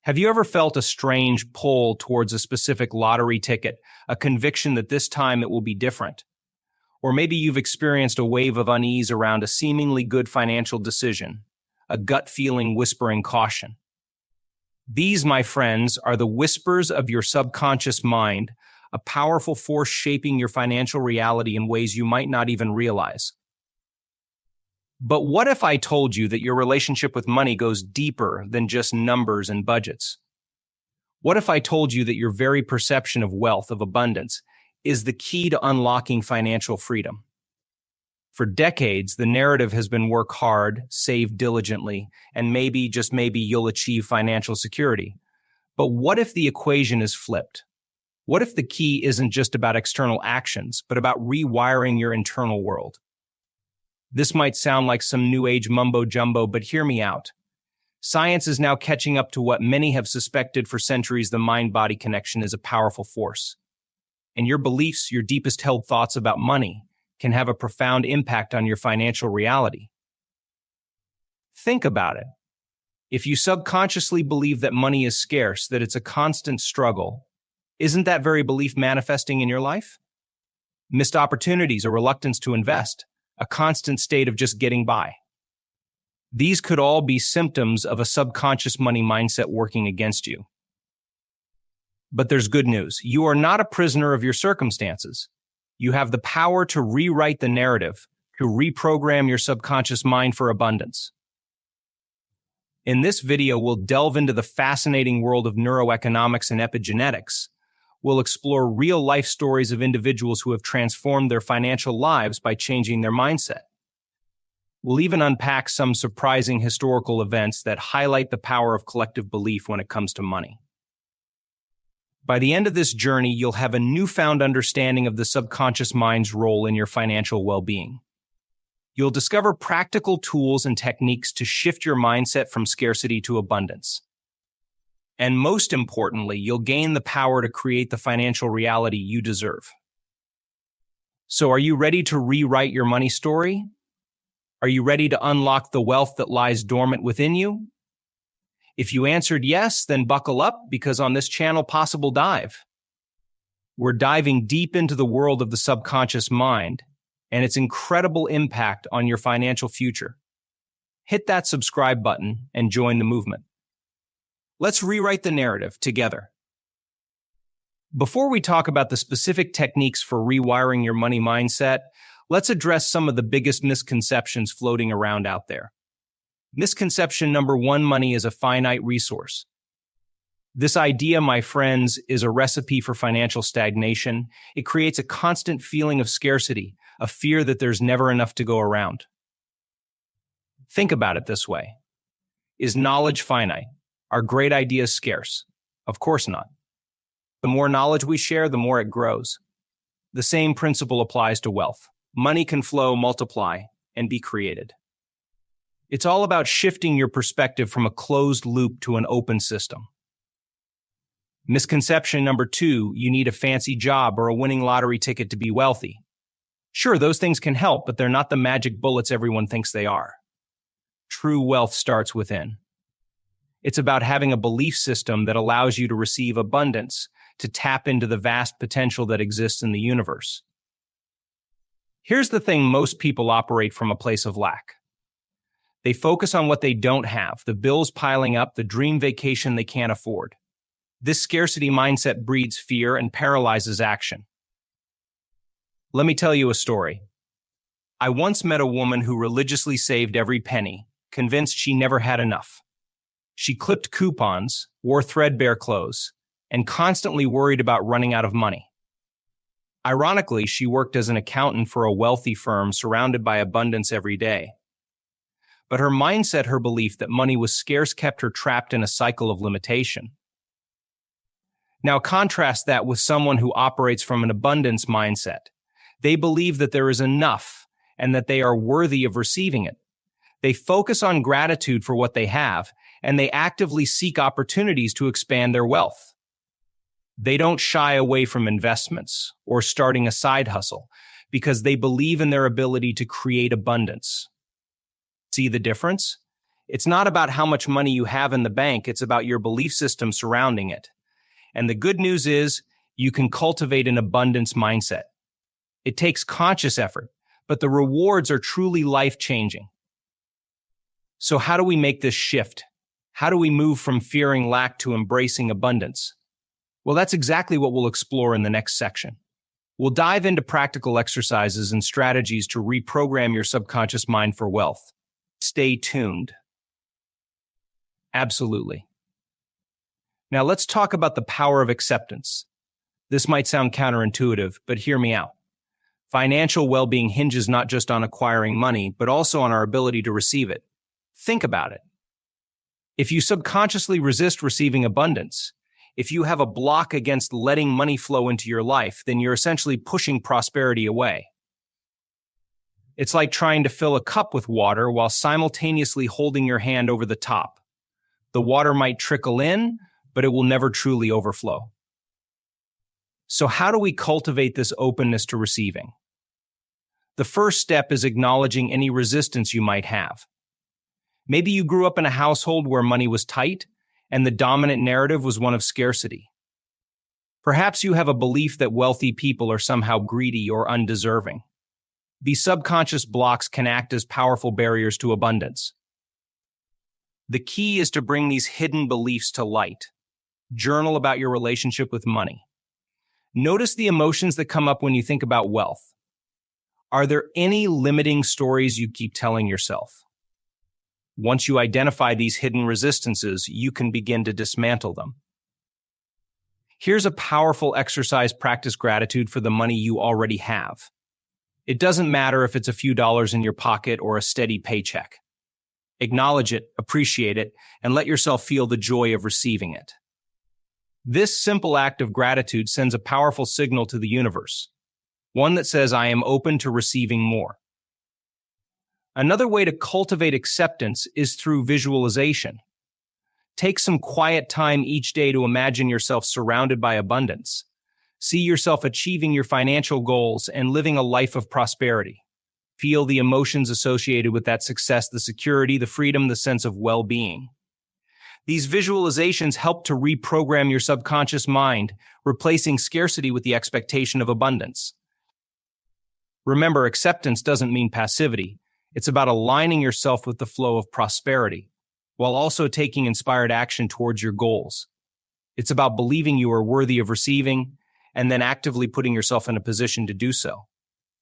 Have you ever felt a strange pull towards a specific lottery ticket, a conviction that this time it will be different? Or maybe you've experienced a wave of unease around a seemingly good financial decision, a gut feeling whispering caution. These, my friends, are the whispers of your subconscious mind, a powerful force shaping your financial reality in ways you might not even realize. But what if I told you that your relationship with money goes deeper than just numbers and budgets? What if I told you that your very perception of wealth, of abundance, is the key to unlocking financial freedom? For decades, the narrative has been work hard, save diligently, and maybe, just maybe, you'll achieve financial security. But what if the equation is flipped? What if the key isn't just about external actions, but about rewiring your internal world? This might sound like some new age mumbo jumbo, but hear me out. Science is now catching up to what many have suspected for centuries: the mind-body connection is a powerful force. And your beliefs, your deepest held thoughts about money, can have a profound impact on your financial reality. Think about it. If you subconsciously believe that money is scarce, that it's a constant struggle, isn't that very belief manifesting in your life? Missed opportunities, a reluctance to invest, a constant state of just getting by. These could all be symptoms of a subconscious money mindset working against you. But there's good news. You are not a prisoner of your circumstances. You have the power to rewrite the narrative, to reprogram your subconscious mind for abundance. In this video, we'll delve into the fascinating world of neuroeconomics and epigenetics. We'll explore real-life stories of individuals who have transformed their financial lives by changing their mindset. We'll even unpack some surprising historical events that highlight the power of collective belief when it comes to money. By the end of this journey, you'll have a newfound understanding of the subconscious mind's role in your financial well-being. You'll discover practical tools and techniques to shift your mindset from scarcity to abundance. And most importantly, you'll gain the power to create the financial reality you deserve. So are you ready to rewrite your money story? Are you ready to unlock the wealth that lies dormant within you? If you answered yes, then buckle up, because on this channel, Possible Dive, we're diving deep into the world of the subconscious mind and its incredible impact on your financial future. Hit that subscribe button and join the movement. Let's rewrite the narrative together. Before we talk about the specific techniques for rewiring your money mindset, let's address some of the biggest misconceptions floating around out there. Misconception number one: money is a finite resource. This idea, my friends, is a recipe for financial stagnation. It creates a constant feeling of scarcity, a fear that there's never enough to go around. Think about it this way. Is knowledge finite? Are great ideas scarce? Of course not. The more knowledge we share, the more it grows. The same principle applies to wealth. Money can flow, multiply, and be created. It's all about shifting your perspective from a closed loop to an open system. Misconception number two: you need a fancy job or a winning lottery ticket to be wealthy. Sure, those things can help, but they're not the magic bullets everyone thinks they are. True wealth starts within. It's about having a belief system that allows you to receive abundance, to tap into the vast potential that exists in the universe. Here's the thing: most people operate from a place of lack. They focus on what they don't have, the bills piling up, the dream vacation they can't afford. This scarcity mindset breeds fear and paralyzes action. Let me tell you a story. I once met a woman who religiously saved every penny, convinced she never had enough. She clipped coupons, wore threadbare clothes, and constantly worried about running out of money. Ironically, she worked as an accountant for a wealthy firm, surrounded by abundance every day. But her mindset, her belief that money was scarce, kept her trapped in a cycle of limitation. Now contrast that with someone who operates from an abundance mindset. They believe that there is enough and that they are worthy of receiving it. They focus on gratitude for what they have, and they actively seek opportunities to expand their wealth. They don't shy away from investments or starting a side hustle because they believe in their ability to create abundance. See the difference? It's not about how much money you have in the bank, it's about your belief system surrounding it. And the good news is, you can cultivate an abundance mindset. It takes conscious effort, but the rewards are truly life-changing. So how do we make this shift? How do we move from fearing lack to embracing abundance? Well, that's exactly what we'll explore in the next section. We'll dive into practical exercises and strategies to reprogram your subconscious mind for wealth. Stay tuned. Absolutely. Now let's talk about the power of acceptance. This might sound counterintuitive, but hear me out. Financial well-being hinges not just on acquiring money, but also on our ability to receive it. Think about it. If you subconsciously resist receiving abundance, if you have a block against letting money flow into your life, then you're essentially pushing prosperity away. It's like trying to fill a cup with water while simultaneously holding your hand over the top. The water might trickle in, but it will never truly overflow. So how do we cultivate this openness to receiving? The first step is acknowledging any resistance you might have. Maybe you grew up in a household where money was tight, and the dominant narrative was one of scarcity. Perhaps you have a belief that wealthy people are somehow greedy or undeserving. These subconscious blocks can act as powerful barriers to abundance. The key is to bring these hidden beliefs to light. Journal about your relationship with money. Notice the emotions that come up when you think about wealth. Are there any limiting stories you keep telling yourself? Once you identify these hidden resistances, you can begin to dismantle them. Here's a powerful exercise: practice gratitude for the money you already have. It doesn't matter if it's a few dollars in your pocket or a steady paycheck. Acknowledge it, appreciate it, and let yourself feel the joy of receiving it. This simple act of gratitude sends a powerful signal to the universe, one that says, I am open to receiving more. Another way to cultivate acceptance is through visualization. Take some quiet time each day to imagine yourself surrounded by abundance. See yourself achieving your financial goals and living a life of prosperity. Feel the emotions associated with that success, the security, the freedom, the sense of well-being. These visualizations help to reprogram your subconscious mind, replacing scarcity with the expectation of abundance. Remember, acceptance doesn't mean passivity. It's about aligning yourself with the flow of prosperity, while also taking inspired action towards your goals. It's about believing you are worthy of receiving, and then actively putting yourself in a position to do so.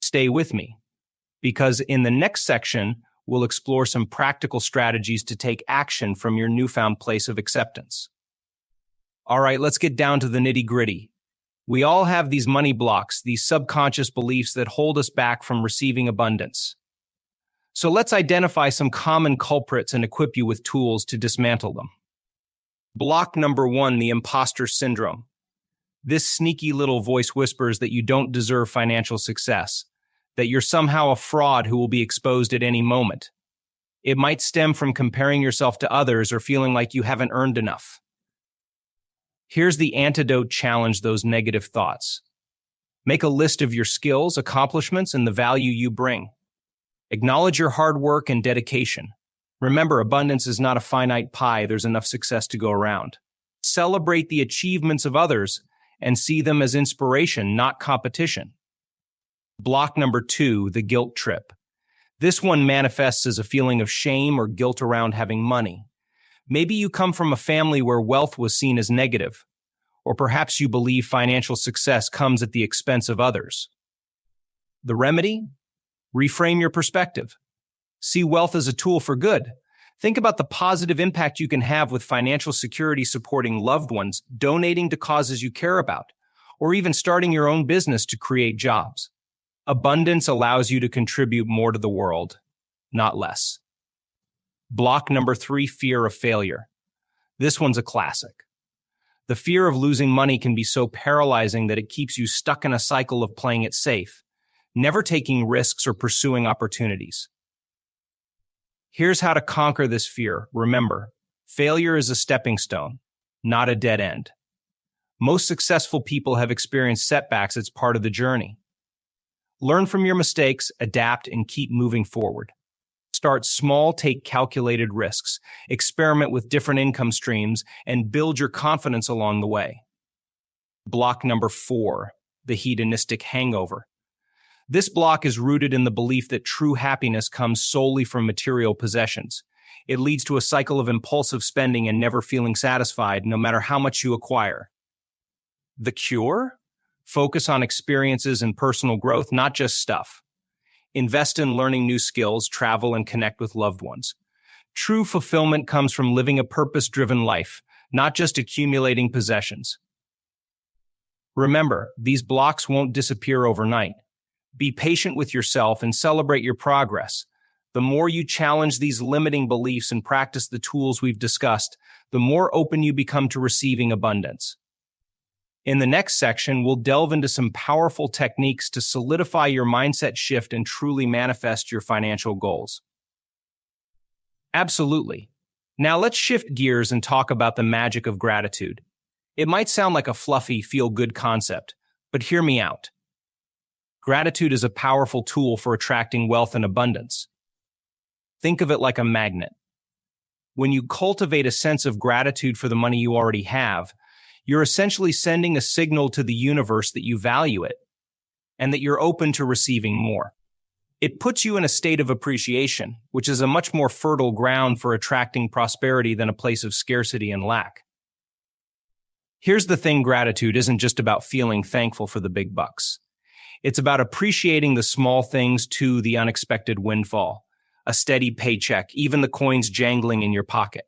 Stay with me, because in the next section, we'll explore some practical strategies to take action from your newfound place of acceptance. All right, let's get down to the nitty-gritty. We all have these money blocks, these subconscious beliefs that hold us back from receiving abundance. So let's identify some common culprits and equip you with tools to dismantle them. Block number 1, the imposter syndrome. This sneaky little voice whispers that you don't deserve financial success, that you're somehow a fraud who will be exposed at any moment. It might stem from comparing yourself to others or feeling like you haven't earned enough. Here's the antidote: challenge those negative thoughts. Make a list of your skills, accomplishments, and the value you bring. Acknowledge your hard work and dedication. Remember, abundance is not a finite pie. There's enough success to go around. Celebrate the achievements of others and see them as inspiration, not competition. Block number 2, the guilt trip. This one manifests as a feeling of shame or guilt around having money. Maybe you come from a family where wealth was seen as negative, or perhaps you believe financial success comes at the expense of others. The remedy? Reframe your perspective. See wealth as a tool for good. Think about the positive impact you can have with financial security, supporting loved ones, donating to causes you care about, or even starting your own business to create jobs. Abundance allows you to contribute more to the world, not less. Block number 3, fear of failure. This one's a classic. The fear of losing money can be so paralyzing that it keeps you stuck in a cycle of playing it safe, never taking risks or pursuing opportunities. Here's how to conquer this fear. Remember, failure is a stepping stone, not a dead end. Most successful people have experienced setbacks as part of the journey. Learn from your mistakes, adapt, and keep moving forward. Start small, take calculated risks, experiment with different income streams, and build your confidence along the way. Block number 4, the hedonistic hangover. This block is rooted in the belief that true happiness comes solely from material possessions. It leads to a cycle of impulsive spending and never feeling satisfied, no matter how much you acquire. The cure? Focus on experiences and personal growth, not just stuff. Invest in learning new skills, travel, and connect with loved ones. True fulfillment comes from living a purpose-driven life, not just accumulating possessions. Remember, these blocks won't disappear overnight. Be patient with yourself and celebrate your progress. The more you challenge these limiting beliefs and practice the tools we've discussed, the more open you become to receiving abundance. In the next section, we'll delve into some powerful techniques to solidify your mindset shift and truly manifest your financial goals. Absolutely. Now let's shift gears and talk about the magic of gratitude. It might sound like a fluffy, feel-good concept, but hear me out. Gratitude is a powerful tool for attracting wealth and abundance. Think of it like a magnet. When you cultivate a sense of gratitude for the money you already have, you're essentially sending a signal to the universe that you value it and that you're open to receiving more. It puts you in a state of appreciation, which is a much more fertile ground for attracting prosperity than a place of scarcity and lack. Here's the thing, gratitude isn't just about feeling thankful for the big bucks. It's about appreciating the small things too, the unexpected windfall, a steady paycheck, even the coins jangling in your pocket.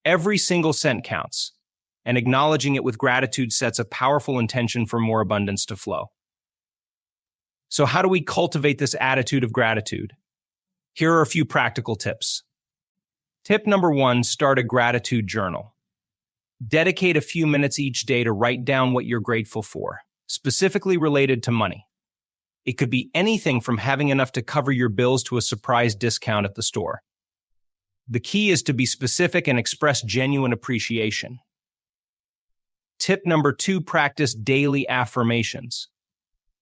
Every single cent counts, and acknowledging it with gratitude sets a powerful intention for more abundance to flow. So how do we cultivate this attitude of gratitude? Here are a few practical tips. Tip number 1, start a gratitude journal. Dedicate a few minutes each day to write down what you're grateful for, specifically related to money. It could be anything from having enough to cover your bills to a surprise discount at the store. The key is to be specific and express genuine appreciation. Tip number 2, practice daily affirmations.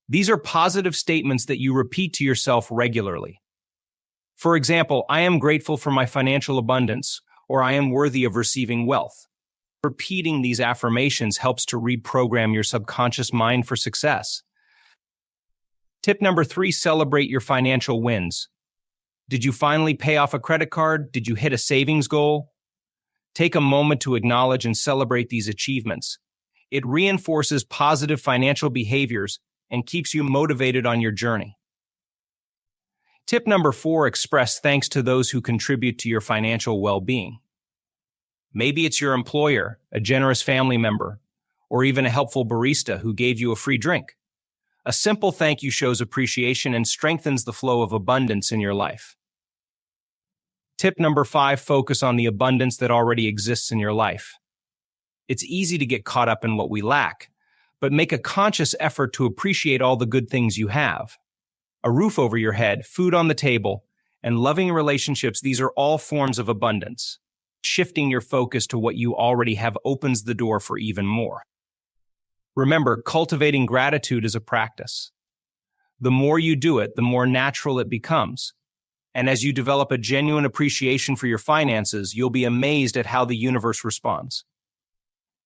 These are positive statements that you repeat to yourself regularly. For example, I am grateful for my financial abundance, or I am worthy of receiving wealth. Repeating these affirmations helps to reprogram your subconscious mind for success. Tip number 3, celebrate your financial wins. Did you finally pay off a credit card? Did you hit a savings goal? Take a moment to acknowledge and celebrate these achievements. It reinforces positive financial behaviors and keeps you motivated on your journey. Tip number 4, express thanks to those who contribute to your financial well-being. Maybe it's your employer, a generous family member, or even a helpful barista who gave you a free drink. A simple thank you shows appreciation and strengthens the flow of abundance in your life. Tip number 5, focus on the abundance that already exists in your life. It's easy to get caught up in what we lack, but make a conscious effort to appreciate all the good things you have. A roof over your head, food on the table, and loving relationships, these are all forms of abundance. Shifting your focus to what you already have opens the door for even more. Remember, cultivating gratitude is a practice. The more you do it, the more natural it becomes. And as you develop a genuine appreciation for your finances, you'll be amazed at how the universe responds.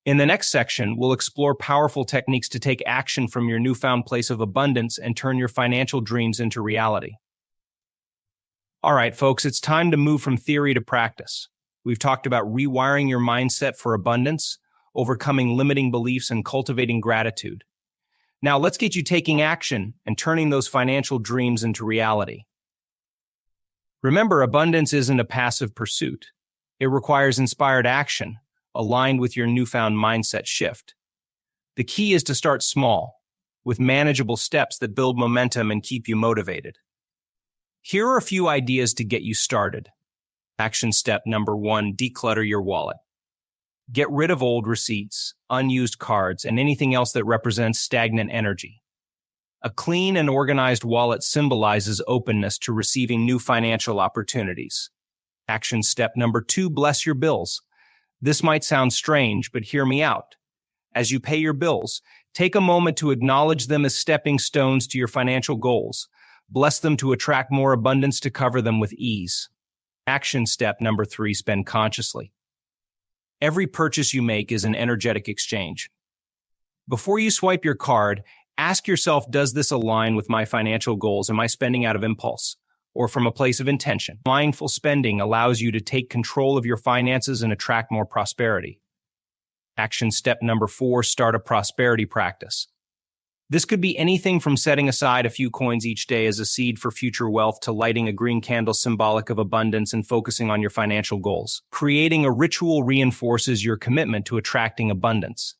In the next section, we'll explore powerful techniques to take action from your newfound place of abundance and turn your financial dreams into reality. All right, folks, it's time to move from theory to practice. We've talked about rewiring your mindset for abundance, overcoming limiting beliefs, and cultivating gratitude. Now, let's get you taking action and turning those financial dreams into reality. Remember, abundance isn't a passive pursuit. It requires inspired action, aligned with your newfound mindset shift. The key is to start small, with manageable steps that build momentum and keep you motivated. Here are a few ideas to get you started. Action step number 1, declutter your wallet. Get rid of old receipts, unused cards, and anything else that represents stagnant energy. A clean and organized wallet symbolizes openness to receiving new financial opportunities. Action step number 2, bless your bills. This might sound strange, but hear me out. As you pay your bills, take a moment to acknowledge them as stepping stones to your financial goals. Bless them to attract more abundance to cover them with ease. Action step number 3, spend consciously. Every purchase you make is an energetic exchange. Before you swipe your card, ask yourself, does this align with my financial goals? Am I spending out of impulse or from a place of intention? Mindful spending allows you to take control of your finances and attract more prosperity. Action step number 4, start a prosperity practice. This could be anything from setting aside a few coins each day as a seed for future wealth to lighting a green candle symbolic of abundance and focusing on your financial goals. Creating a ritual reinforces your commitment to attracting abundance.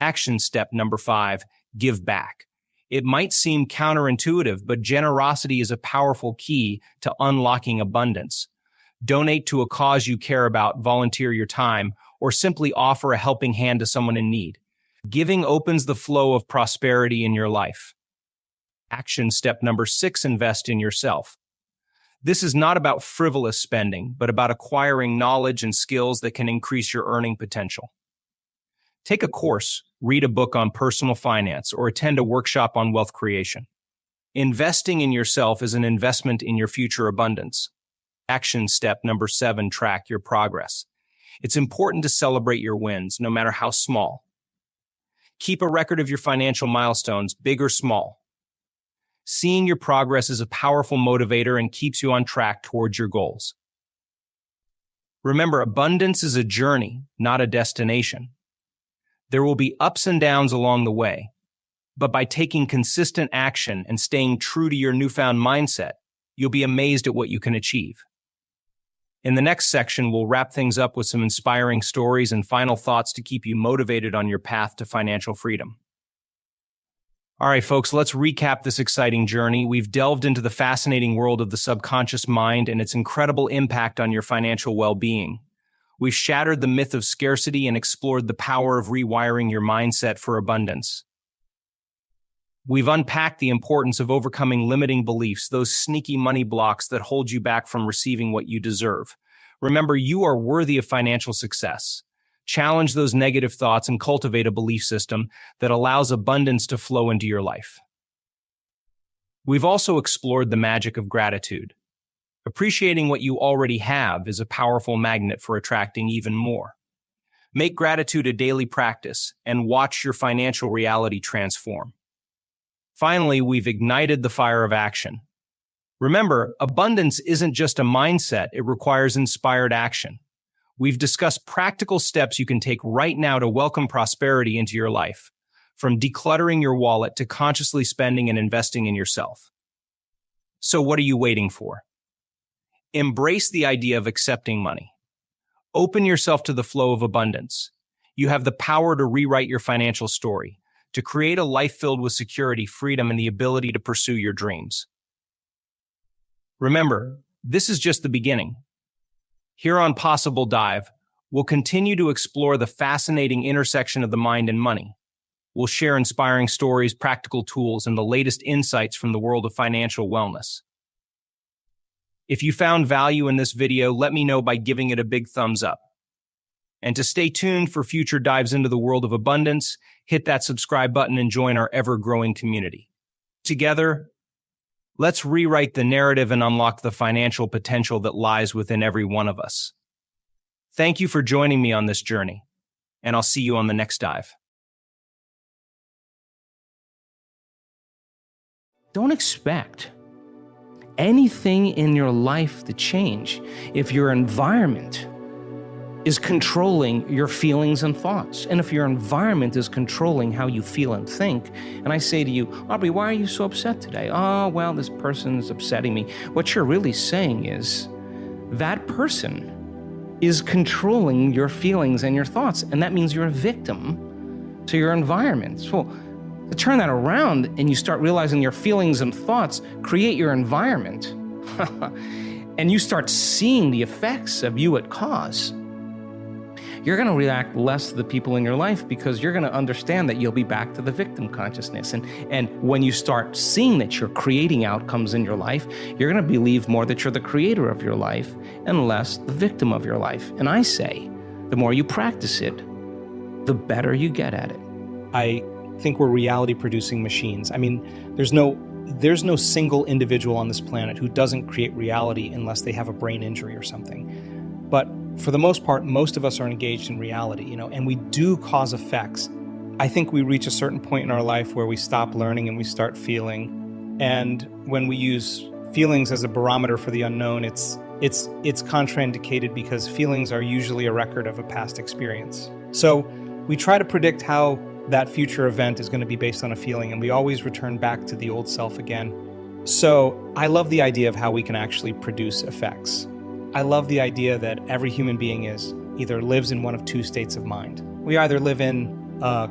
Action step number 5, give back. It might seem counterintuitive, but generosity is a powerful key to unlocking abundance. Donate to a cause you care about, volunteer your time, or simply offer a helping hand to someone in need. Giving opens the flow of prosperity in your life. Action step number 6, invest in yourself. This is not about frivolous spending, but about acquiring knowledge and skills that can increase your earning potential. Take a course, read a book on personal finance, or attend a workshop on wealth creation. Investing in yourself is an investment in your future abundance. Action step number 7, track your progress. It's important to celebrate your wins, no matter how small. Keep a record of your financial milestones, big or small. Seeing your progress is a powerful motivator and keeps you on track towards your goals. Remember, abundance is a journey, not a destination. There will be ups and downs along the way, but by taking consistent action and staying true to your newfound mindset, you'll be amazed at what you can achieve. In the next section, we'll wrap things up with some inspiring stories and final thoughts to keep you motivated on your path to financial freedom. All right, folks, let's recap this exciting journey. We've delved into the fascinating world of the subconscious mind and its incredible impact on your financial well-being. We've shattered the myth of scarcity and explored the power of rewiring your mindset for abundance. We've unpacked the importance of overcoming limiting beliefs, those sneaky money blocks that hold you back from receiving what you deserve. Remember, you are worthy of financial success. Challenge those negative thoughts and cultivate a belief system that allows abundance to flow into your life. We've also explored the magic of gratitude. Appreciating what you already have is a powerful magnet for attracting even more. Make gratitude a daily practice and watch your financial reality transform. Finally, we've ignited the fire of action. Remember, abundance isn't just a mindset, it requires inspired action. We've discussed practical steps you can take right now to welcome prosperity into your life, from decluttering your wallet to consciously spending and investing in yourself. So what are you waiting for? Embrace the idea of accepting money. Open yourself to the flow of abundance. You have the power to rewrite your financial story, to create a life filled with security, freedom, and the ability to pursue your dreams. Remember, this is just the beginning. Here on Possible Dive, we'll continue to explore the fascinating intersection of the mind and money. We'll share inspiring stories, practical tools, and the latest insights from the world of financial wellness. If you found value in this video, let me know by giving it a big thumbs up. And to stay tuned for future dives into the world of abundance, hit that subscribe button and join our ever-growing community. Together, let's rewrite the narrative and unlock the financial potential that lies within every one of us. Thank you for joining me on this journey, and I'll see you on the next dive. Don't expect anything in your life to change if your environment is controlling your feelings and thoughts. And if your environment is controlling how you feel and think, and I say to you, Aubrey, why are you so upset today? Oh, well, this person is upsetting me. What you're really saying is that person is controlling your feelings and your thoughts, and that means you're a victim to your environment. So to turn that around and you start realizing your feelings and thoughts create your environment, and you start seeing the effects of you at cause, you're going to react less to the people in your life because you're going to understand that you'll be back to the victim consciousness. And when you start seeing that you're creating outcomes in your life, you're going to believe more that you're the creator of your life and less the victim of your life. And I say, the more you practice it, the better you get at it. I think we're reality producing machines. I mean, there's no there's no single individual on this planet who doesn't create reality unless they have a brain injury or something. But for the most part, most of us are engaged in reality, and we do cause effects. I think we reach a certain point in our life where we stop learning and we start feeling. And when we use feelings as a barometer for the unknown, it's contraindicated because feelings are usually a record of a past experience. So we try to predict how that future event is going to be based on a feeling, and we always return back to the old self again. So I love the idea of how we can actually produce effects. I love the idea that every human being either lives in one of two states of mind. We either live in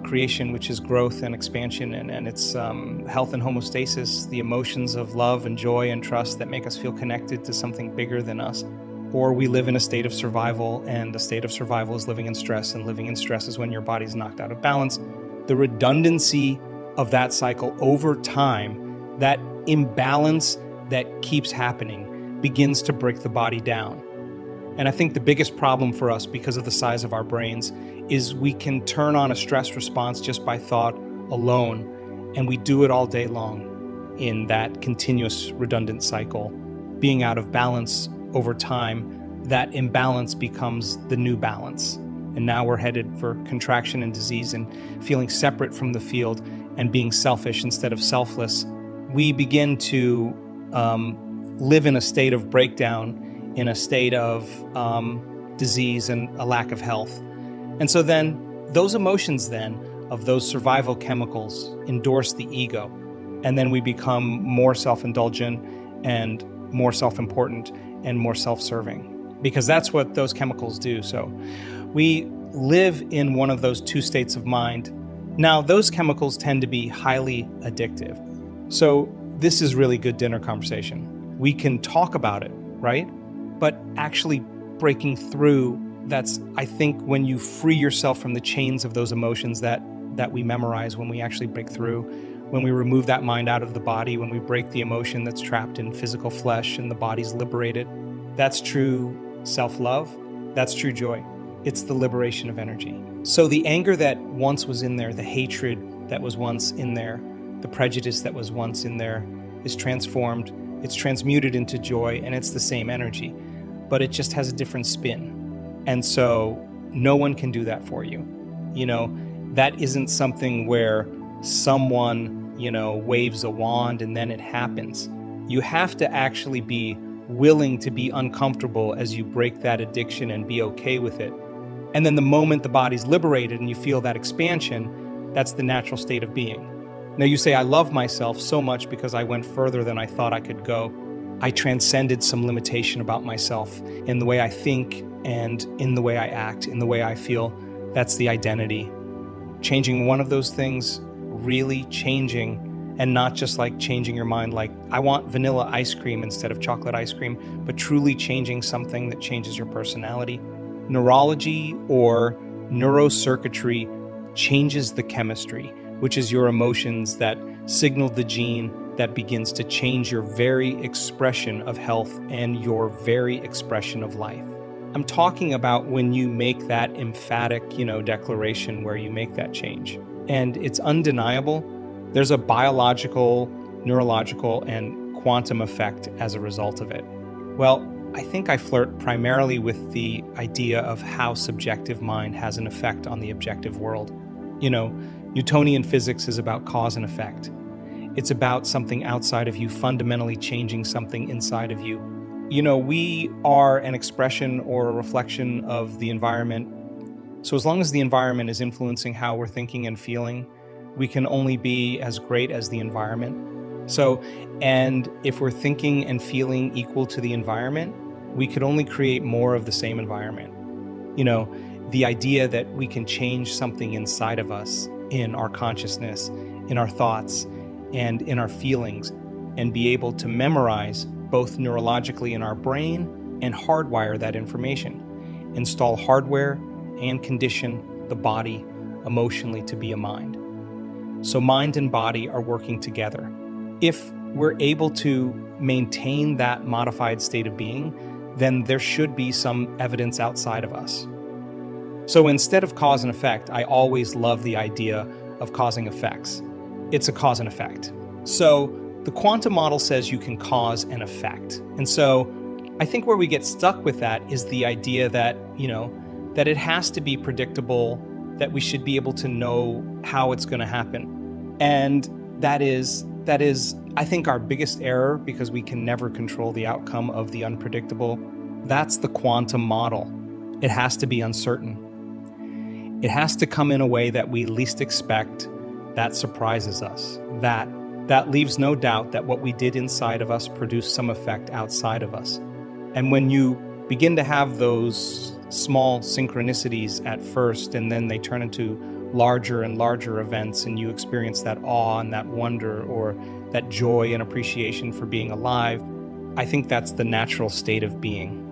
creation, which is growth and expansion, and it's health and homeostasis, the emotions of love and joy and trust that make us feel connected to something bigger than us. Or we live in a state of survival, and the state of survival is living in stress, and living in stress is when your body's knocked out of balance. The redundancy of that cycle over time, that imbalance that keeps happening, begins to break the body down. And I think the biggest problem for us, because of the size of our brains, is we can turn on a stress response just by thought alone, and we do it all day long in that continuous redundant cycle. Being out of balance over time, that imbalance becomes the new balance. And now we're headed for contraction and disease and feeling separate from the field and being selfish instead of selfless. We begin to live in a state of breakdown, in a state of disease and a lack of health. And so then those emotions then of those survival chemicals endorse the ego. And then we become more self-indulgent and more self-important and more self-serving, because that's what those chemicals do. So we live in one of those two states of mind. Now, those chemicals tend to be highly addictive. So this is really good dinner conversation. We can talk about it, right? But actually breaking through, that's, I think, when you free yourself from the chains of those emotions that we memorize, when we actually break through, when we remove that mind out of the body, when we break the emotion that's trapped in physical flesh and the body's liberated. That's true self-love. That's true joy. It's the liberation of energy. So the anger that once was in there, the hatred that was once in there, the prejudice that was once in there is transformed, it's transmuted into joy, and it's the same energy, but it just has a different spin. And so no one can do that for you. That isn't something where someone, waves a wand and then it happens. You have to actually be willing to be uncomfortable as you break that addiction and be okay with it. And then the moment the body's liberated and you feel that expansion, that's the natural state of being. Now you say, I love myself so much because I went further than I thought I could go. I transcended some limitation about myself in the way I think and in the way I act, in the way I feel. That's the identity. Changing one of those things, really changing, and not just like changing your mind, like I want vanilla ice cream instead of chocolate ice cream, but truly changing something that changes your personality. Neurology or neurocircuitry changes the chemistry, which is your emotions that signal the gene that begins to change your very expression of health and your very expression of life. I'm talking about when you make that emphatic, declaration where you make that change. And it's undeniable. There's a biological, neurological, and quantum effect as a result of it. Well, I think I flirt primarily with the idea of how subjective mind has an effect on the objective world. Newtonian physics is about cause and effect. It's about something outside of you fundamentally changing something inside of you. We are an expression or a reflection of the environment. So as long as the environment is influencing how we're thinking and feeling, we can only be as great as the environment. So, and if we're thinking and feeling equal to the environment, we could only create more of the same environment. The idea that we can change something inside of us, in our consciousness, in our thoughts, and in our feelings, and be able to memorize both neurologically in our brain and hardwire that information, install hardware and condition the body emotionally to be a mind. So mind and body are working together. If we're able to maintain that modified state of being, then there should be some evidence outside of us. So instead of cause and effect, I always love the idea of causing effects. It's a cause and effect. So The quantum model says you can cause and effect. And so I think where we get stuck with that is the idea that, that it has to be predictable, that we should be able to know how it's going to happen. And that is, I think, our biggest error, because we can never control the outcome of the unpredictable. That's the quantum model. It has to be uncertain. It has to come in a way that we least expect, that surprises us, that leaves no doubt that what we did inside of us produced some effect outside of us. And when you begin to have those small synchronicities at first, and then they turn into larger and larger events, and you experience that awe and that wonder, or that joy and appreciation for being alive, I think that's the natural state of being.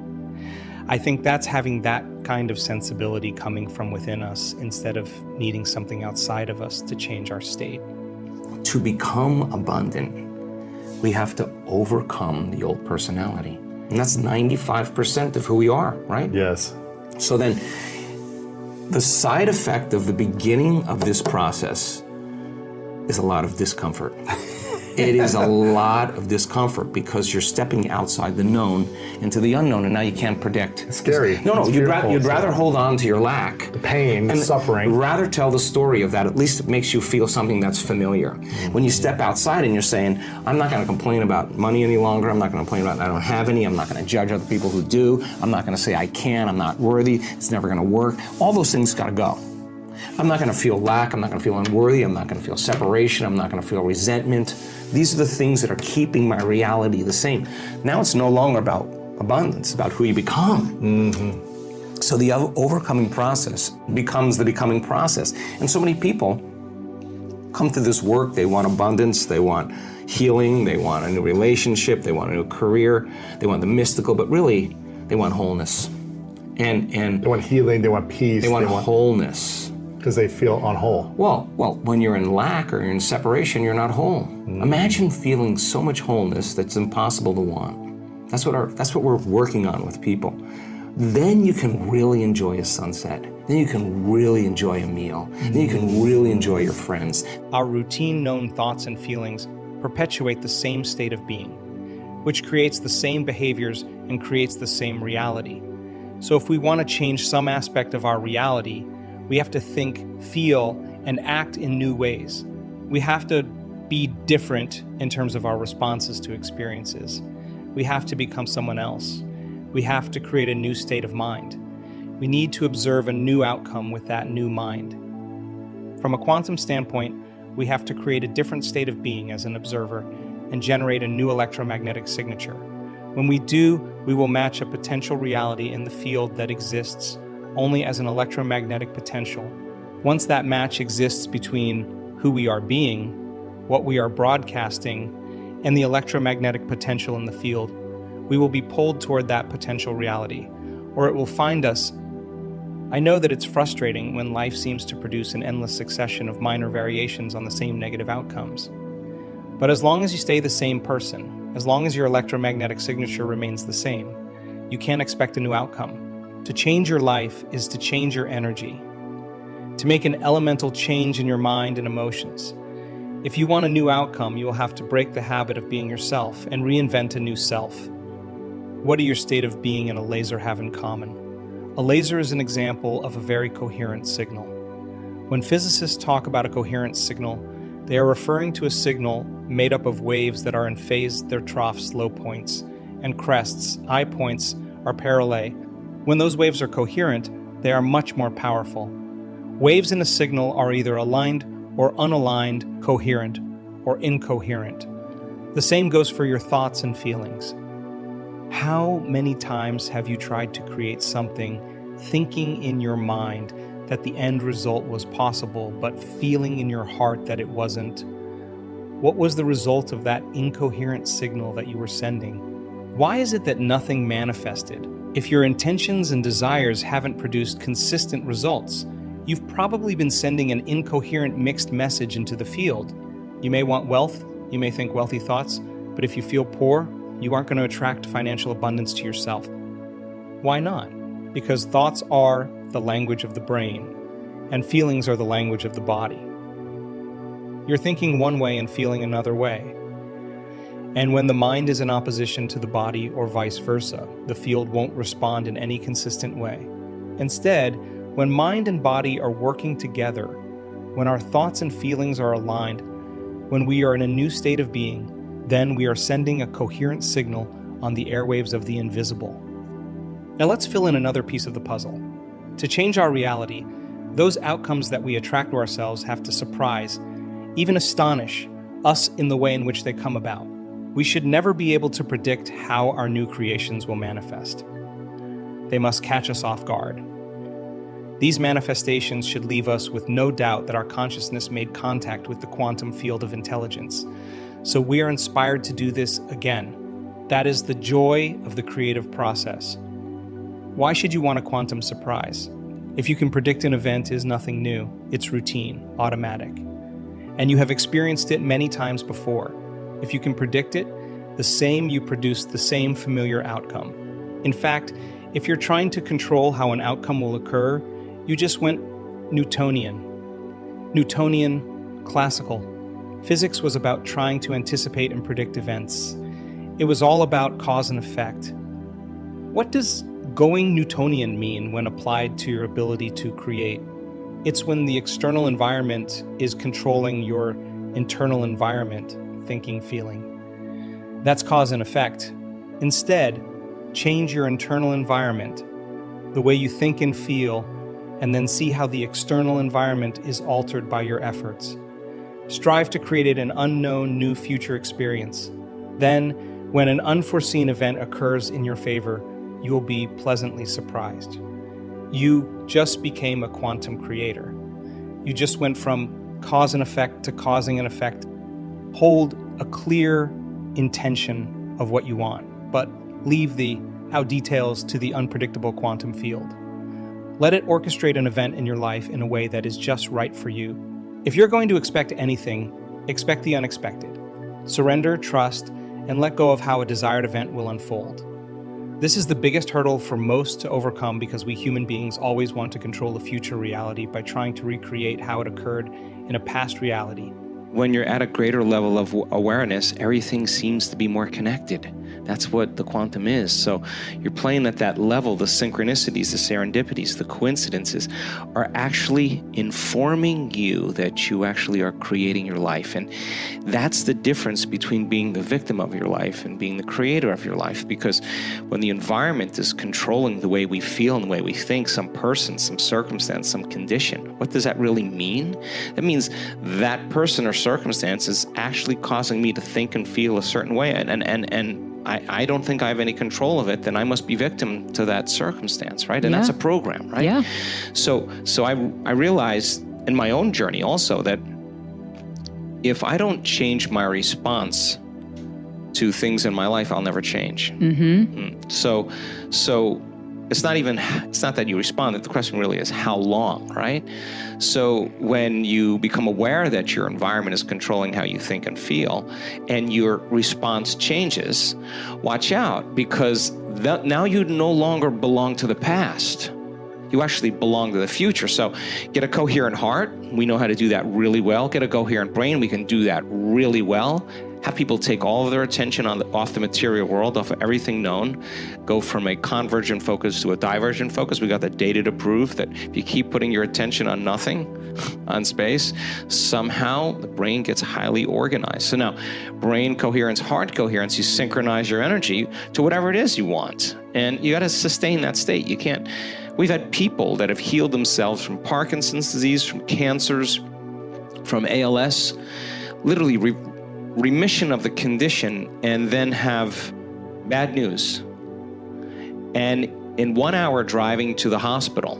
I think that's having that kind of sensibility coming from within us instead of needing something outside of us to change our state. To become abundant, we have to overcome the old personality. And that's 95% of who we are, right? Yes. So then, the side effect of the beginning of this process is a lot of discomfort. It is a lot of discomfort because you're stepping outside the known into the unknown, and now you can't predict. It's scary. No, It's you'd fearful. rather hold on to your lack. The pain, the and suffering. Rather tell the story of that. At least it makes you feel something that's familiar. When you step outside and you're saying, I'm not going to complain about money any longer. I'm not going to complain about I don't have any. I'm not going to judge other people who do. I'm not going to say I can. I'm not worthy. It's never going to work. All those things got to go. I'm not going to feel lack. I'm not going to feel unworthy. I'm not going to feel separation. I'm not going to feel resentment. These are the things that are keeping my reality the same. Now it's no longer about abundance, about who you become. Mm-hmm. So the overcoming process becomes the becoming process. And so many people come to this work. They want abundance. They want healing. They want a new relationship. They want a new career. They want the mystical, but really they want wholeness. And they want healing. They want peace. They want wholeness. Because they feel unwhole. Well, when you're in lack or you're in separation, you're not whole. Imagine feeling so much wholeness that's impossible to want. That's what we're working on with people. Then you can really enjoy a sunset. Then you can really enjoy a meal. Then you can really enjoy your friends. Our routine known thoughts and feelings perpetuate the same state of being, which creates the same behaviors and creates the same reality. So if we want to change some aspect of our reality, we have to think, feel, and act in new ways. We have to be different in terms of our responses to experiences. We have to become someone else. We have to create a new state of mind. We need to observe a new outcome with that new mind. From a quantum standpoint, we have to create a different state of being as an observer and generate a new electromagnetic signature. When we do, we will match a potential reality in the field that exists only as an electromagnetic potential. Once that match exists between who we are being, what we are broadcasting, and the electromagnetic potential in the field, we will be pulled toward that potential reality, or it will find us. I know that it's frustrating when life seems to produce an endless succession of minor variations on the same negative outcomes. But as long as you stay the same person, as long as your electromagnetic signature remains the same, you can't expect a new outcome. To change your life is to change your energy, to make an elemental change in your mind and emotions. If you want a new outcome, you will have to break the habit of being yourself and reinvent a new self. What do your state of being and a laser have in common? A laser is an example of a very coherent signal. When physicists talk about a coherent signal, they are referring to a signal made up of waves that are in phase, their troughs, low points, and crests, high points, are parallel. When those waves are coherent, they are much more powerful. Waves in a signal are either aligned or unaligned, coherent or incoherent. The same goes for your thoughts and feelings. How many times have you tried to create something, thinking in your mind that the end result was possible, but feeling in your heart that it wasn't? What was the result of that incoherent signal that you were sending? Why is it that nothing manifested? If your intentions and desires haven't produced consistent results, you've probably been sending an incoherent mixed message into the field. You may want wealth, you may think wealthy thoughts, but if you feel poor, you aren't going to attract financial abundance to yourself. Why not? Because thoughts are the language of the brain, and feelings are the language of the body. You're thinking one way and feeling another way. And when the mind is in opposition to the body or vice versa, the field won't respond in any consistent way. Instead, when mind and body are working together, when our thoughts and feelings are aligned, when we are in a new state of being, then we are sending a coherent signal on the airwaves of the invisible. Now let's fill in another piece of the puzzle. To change our reality, those outcomes that we attract to ourselves have to surprise, even astonish, us in the way in which they come about. We should never be able to predict how our new creations will manifest. They must catch us off guard. These manifestations should leave us with no doubt that our consciousness made contact with the quantum field of intelligence. So we are inspired to do this again. That is the joy of the creative process. Why should you want a quantum surprise? If you can predict an event is nothing new, it's routine, automatic. And you have experienced it many times before. If you can predict it, you produce the same familiar outcome. In fact, if you're trying to control how an outcome will occur, you just went Newtonian. Newtonian, classical. Physics was about trying to anticipate and predict events. It was all about cause and effect. What does going Newtonian mean when applied to your ability to create? It's when the external environment is controlling your internal environment, thinking, feeling. That's cause and effect. Instead, change your internal environment, the way you think and feel, and then see how the external environment is altered by your efforts. Strive to create an unknown new future experience. Then, when an unforeseen event occurs in your favor, you will be pleasantly surprised. You just became a quantum creator. You just went from cause and effect to causing an effect. Hold a clear intention of what you want, but leave the how details to the unpredictable quantum field. Let it orchestrate an event in your life in a way that is just right for you. If you're going to expect anything, expect the unexpected. Surrender, trust, and let go of how a desired event will unfold. This is the biggest hurdle for most to overcome because we human beings always want to control the future reality by trying to recreate how it occurred in a past reality. When you're at a greater level of awareness, everything seems to be more connected. That's what the quantum is. So you're playing at that level. The synchronicities, the serendipities, the coincidences are actually informing you that you actually are creating your life. And that's the difference between being the victim of your life and being the creator of your life. Because when the environment is controlling the way we feel and the way we think, some person, some circumstance, some condition, what does that really mean? That means that person or circumstance is actually causing me to think and feel a certain way. And I don't think I have any control of it, then I must be victim to that circumstance, right? And that's a program, right? Yeah. So I realized in my own journey also that if I don't change my response to things in my life, I'll never change. Mm-hmm. So it's not that you respond, the question really is how long, right? So when you become aware that your environment is controlling how you think and feel, and your response changes, watch out, because now you no longer belong to the past. You actually belong to the future. So get a coherent heart. We know how to do that really well. Get a coherent brain. We can do that really well. Have people take all of their attention off the material world, off of everything known, go from a convergent focus to a divergent focus. We got the data to prove that if you keep putting your attention on nothing, on space, somehow the brain gets highly organized. So now, brain coherence, heart coherence, you synchronize your energy to whatever it is you want. And you got to sustain that state. You can't. We've had people that have healed themselves from Parkinson's disease, from cancers, from ALS, literally remission of the condition, and then have bad news. And in 1 hour driving to the hospital,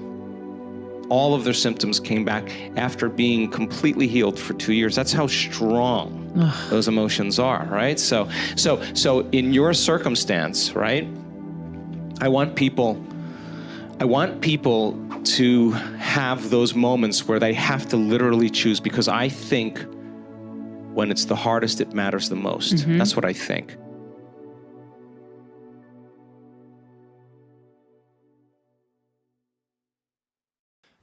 all of their symptoms came back after being completely healed for 2 years. That's how strong those emotions are, right? So in your circumstance, right, I want people to have those moments where they have to literally choose, because I think when it's the hardest, it matters the most. Mm-hmm. That's what I think.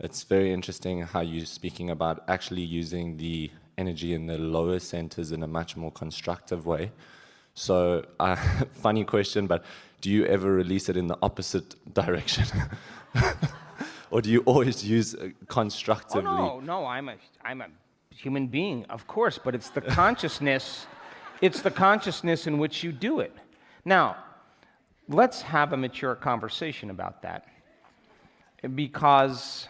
It's very interesting how you're speaking about actually using the energy in the lower centers in a much more constructive way So, funny question, but do you ever release it in the opposite direction? Or do you always use constructively? Oh, no, I'm a human being, of course, but it's the consciousness, it's the consciousness in which you do it. Now, let's have a mature conversation about that. Because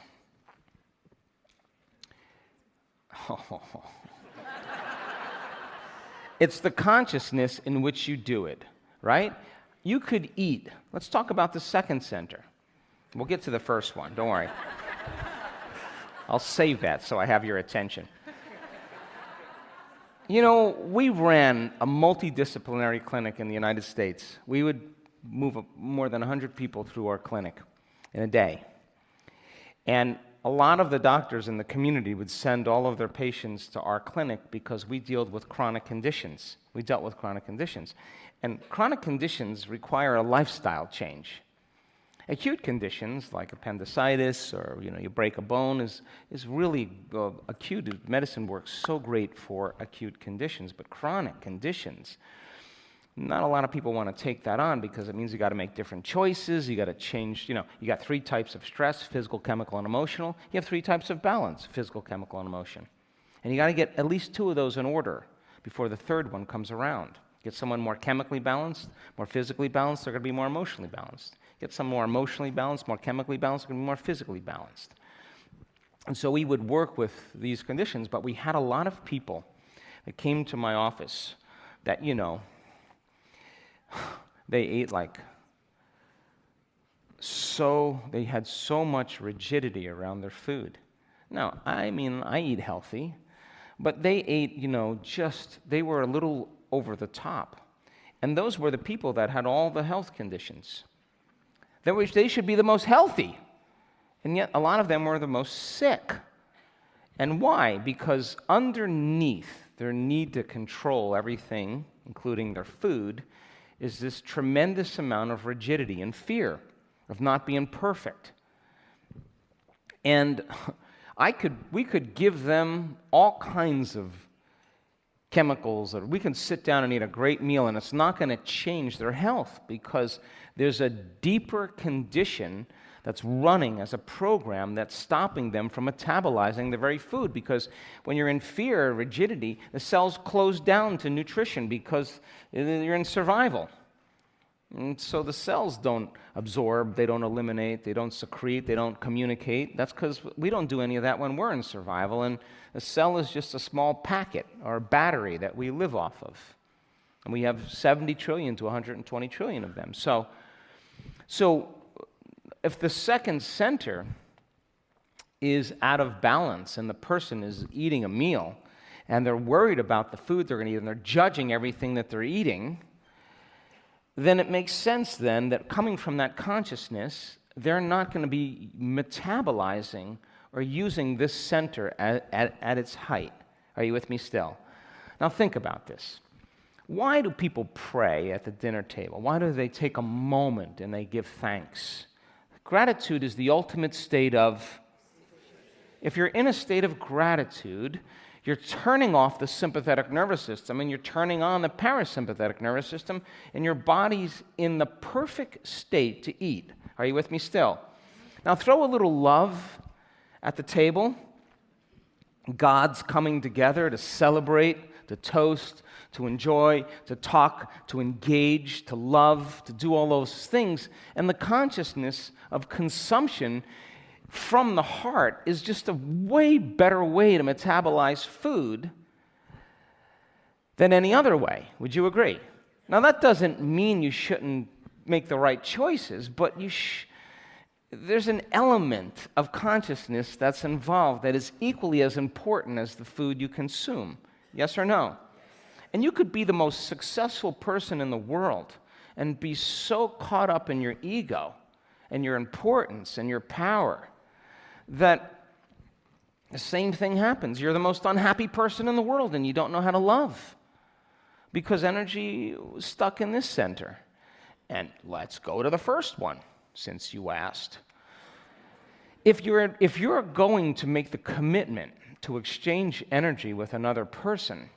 it's the consciousness in which you do it, right? You could eat. Let's talk about the second center. We'll get to the first one, don't worry. I'll save that so I have your attention. You know, we ran a multidisciplinary clinic in the United States. We would move more than 100 people through our clinic in a day. And a lot of the doctors in the community would send all of their patients to our clinic because we dealt with chronic conditions. And chronic conditions require a lifestyle change. Acute conditions like appendicitis or you break a bone is really acute. Medicine works so great for acute conditions, but chronic conditions, not a lot of people want to take that on because it means you got to make different choices. You got to change. You got 3 types of stress: physical, chemical, and emotional. You have 3 types of balance: physical, chemical, and emotion. And you got to get at least 2 of those in order before the third one comes around. Get someone more chemically balanced, more physically balanced, they're going to be more emotionally balanced. Get some more emotionally balanced, more chemically balanced, they're going to be more physically balanced. And so we would work with these conditions, but we had a lot of people that came to my office that, they ate they had so much rigidity around their food. Now, I eat healthy, but they ate, they were a little over the top. And those were the people that had all the health conditions. They should be the most healthy. And yet, a lot of them were the most sick. And why? Because underneath their need to control everything, including their food, is this tremendous amount of rigidity and fear of not being perfect. And we could give them all kinds of chemicals, or we can sit down and eat a great meal, and it's not going to change their health because there's a deeper condition that's running as a program that's stopping them from metabolizing the very food. Because when you're in fear or rigidity, the cells close down to nutrition because you're in survival. And so the cells don't absorb, they don't eliminate, they don't secrete, they don't communicate. That's because we don't do any of that when we're in survival. And a cell is just a small packet or a battery that we live off of. And we have 70 trillion to 120 trillion of them. So if the second center is out of balance and the person is eating a meal and they're worried about the food they're going to eat and they're judging everything that they're eating, then it makes sense then that coming from that consciousness, they're not going to be metabolizing or using this center at its height. Are you with me still? Now think about this. Why do people pray at the dinner table? Why do they take a moment and they give thanks? Gratitude is the ultimate state of, if you're in a state of gratitude, you're turning off the sympathetic nervous system and you're turning on the parasympathetic nervous system, and your body's in the perfect state to eat. Are you with me still? Now throw a little love at the table. God's coming together to celebrate, to toast, to enjoy, to talk, to engage, to love, to do all those things. And the consciousness of consumption from the heart is just a way better way to metabolize food than any other way. Would you agree? Now, that doesn't mean you shouldn't make the right choices, but there's an element of consciousness that's involved that is equally as important as the food you consume. Yes or no? And you could be the most successful person in the world and be so caught up in your ego and your importance and your power that the same thing happens. You're the most unhappy person in the world and you don't know how to love because energy was stuck in this center. And let's go to the first one, since you asked. If you're going to make the commitment to exchange energy with another person,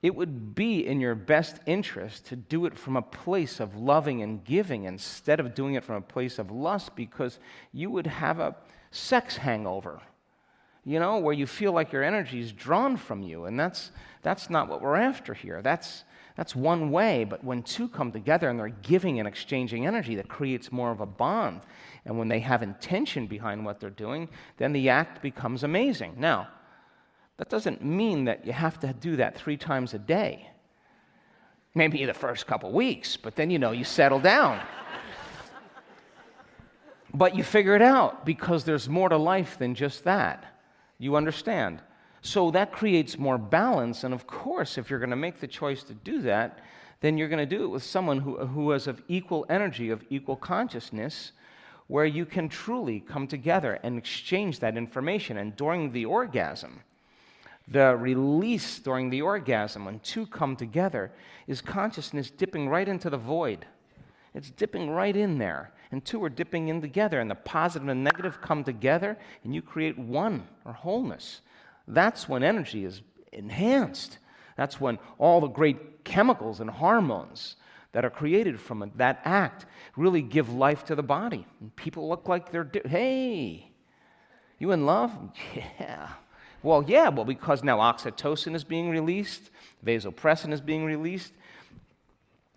it would be in your best interest to do it from a place of loving and giving instead of doing it from a place of lust, because you would have a sex hangover, where you feel like your energy is drawn from you, and that's not what we're after here. That's one way, but when two come together and they're giving and exchanging energy, that creates more of a bond. And when they have intention behind what they're doing, then the act becomes amazing. Now, that doesn't mean that you have to do that 3 times a day. Maybe the first couple weeks, but then you settle down. But you figure it out, because there's more to life than just that. You understand? So that creates more balance, and of course, if you're going to make the choice to do that, then you're going to do it with someone who is of equal energy, of equal consciousness, where you can truly come together and exchange that information. And during the orgasm, the release during the orgasm, when two come together, is consciousness dipping right into the void. It's dipping right in there, and two are dipping in together, and the positive and negative come together, and you create one, or wholeness. That's when energy is enhanced. That's when all the great chemicals and hormones that are created from that act really give life to the body. And people look like they're, hey, you in love? Yeah. Well, because now oxytocin is being released, vasopressin is being released.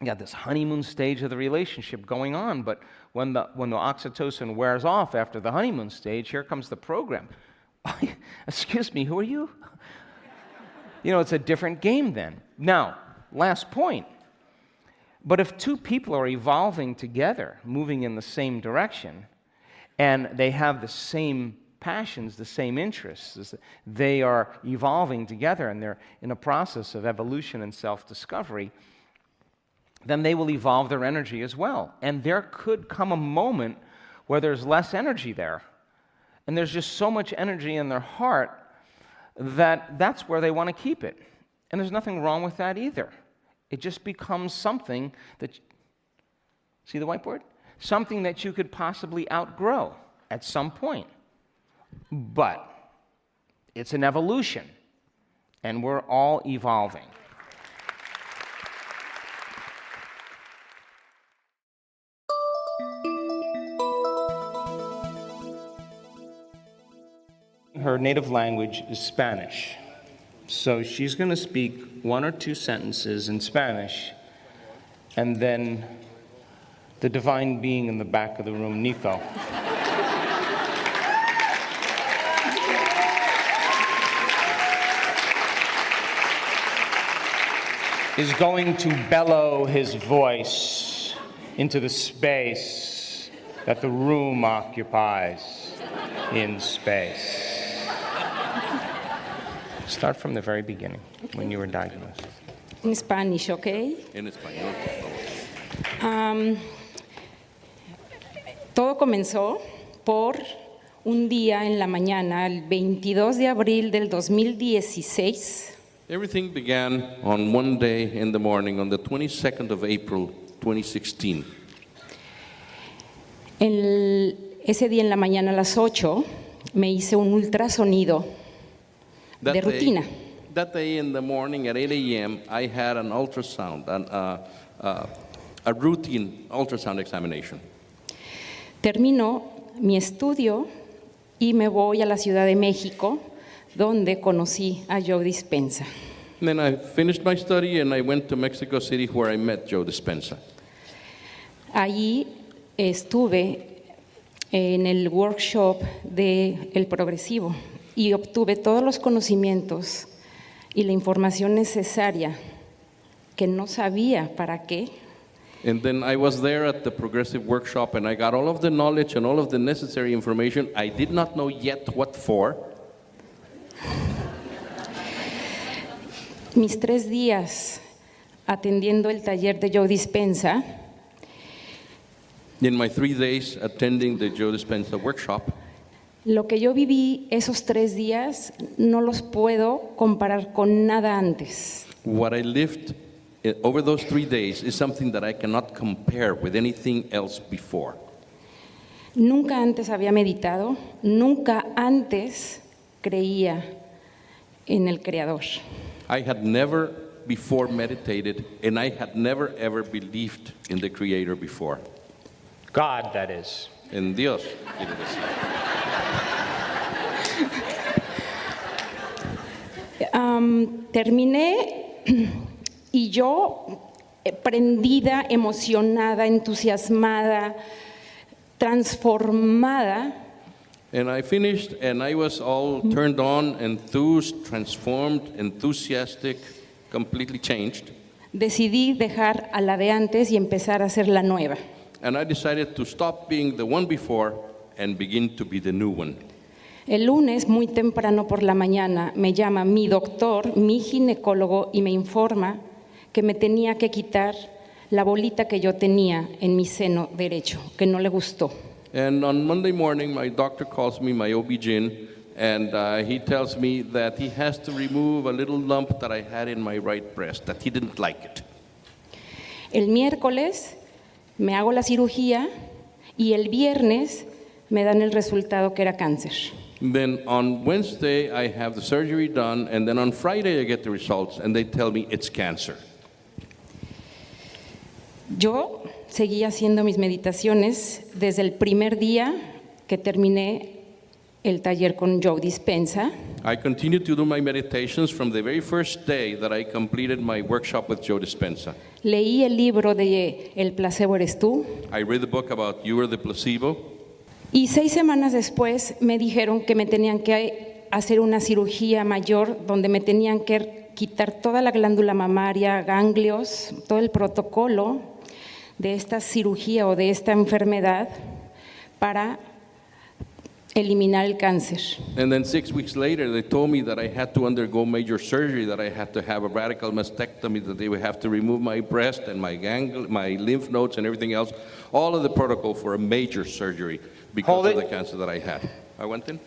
You got this honeymoon stage of the relationship going on, but when the oxytocin wears off after the honeymoon stage, here comes the program. Excuse me, who are you? It's a different game then. Now, last point. But if two people are evolving together, moving in the same direction, and they have the same passions, the same interests, they are evolving together and they're in a process of evolution and self-discovery, then they will evolve their energy as well. And there could come a moment where there's less energy there. And there's just so much energy in their heart that that's where they want to keep it. And there's nothing wrong with that either. It just becomes something that, see the whiteboard? Something that you could possibly outgrow at some point. But it's an evolution, and we're all evolving. Her native language is Spanish. So she's going to speak 1 or 2 sentences in Spanish, and then the divine being in the back of the room, Nico, is going to bellow his voice into the space that the room occupies in space. Start from the very beginning, when you were diagnosed. In Spanish, okay? En español, por favor. Todo comenzó por un día en la mañana, el 22 de abril del 2016. Everything began on one day in the morning, on the 22nd of April, 2016. Ese día en la mañana a las 8 me hice un ultrasonido de rutina. That day in the morning at 8 a.m., I had an ultrasound, a routine ultrasound examination. Termino mi estudio y me voy a la Ciudad de México, donde conocí a Joe Dispenza. Then I finished my study and I went to Mexico City, where I met Joe Dispenza. Allí estuve en el workshop de El Progresivo y obtuve todos los conocimientos y la información necesaria que no sabía para qué. And then I was there at the Progressive Workshop and I got all of the knowledge and all of the necessary information. I did not know yet what for. Mis 3 días atendiendo el taller de Joe Dispenza, In my 3 days attending the Joe Dispenza workshop, lo que yo viví esos 3 días no los puedo comparar con nada antes. what I lived over those 3 days is something that I cannot compare with anything else before. Nunca antes había meditado, nunca antes creía en el Creador. I had never before meditated, and I had never ever believed in the Creator before. God, that is. En Dios, quiere decir. Terminé y yo, prendida, emocionada, entusiasmada, transformada, And I finished, and I was all turned on, enthused, transformed, enthusiastic, completely changed. decidí dejar a la de antes y empezar a hacer la nueva. And I decided to stop being the one before and begin to be the new one. El lunes, muy temprano por la mañana, me llama mi doctor, mi ginecólogo, y me informa que me tenía que quitar la bolita que yo tenía en mi seno derecho, que no le gustó. And on Monday morning, my doctor calls me, my OB-GYN, and he tells me that he has to remove a little lump that I had in my right breast, that he didn't like it. El miércoles me hago la cirugía y el viernes me dan el resultado que era cáncer. Then on Wednesday, I have the surgery done, and then on Friday, I get the results, and they tell me it's cancer. Yo seguí haciendo mis meditaciones desde el primer día que terminé el taller con Joe Dispenza. I continued to do my meditations from the very first day that I completed my workshop with Joe Dispenza. Leí el libro de El placebo eres tú. I read the book about You Are the Placebo, Y 6 semanas después me dijeron que me tenían que hacer una cirugía mayor donde me tenían que quitar toda la glándula mamaria, ganglios, todo el protocolo de esta cirugía o de esta enfermedad para eliminar el cáncer. and then 6 weeks later, they told me that I had to undergo major surgery, that I had to have a radical mastectomy, that they would have to remove my breast and my lymph nodes and everything else, all of the protocol for a major surgery because Hold of it. the cancer that I had. I went in.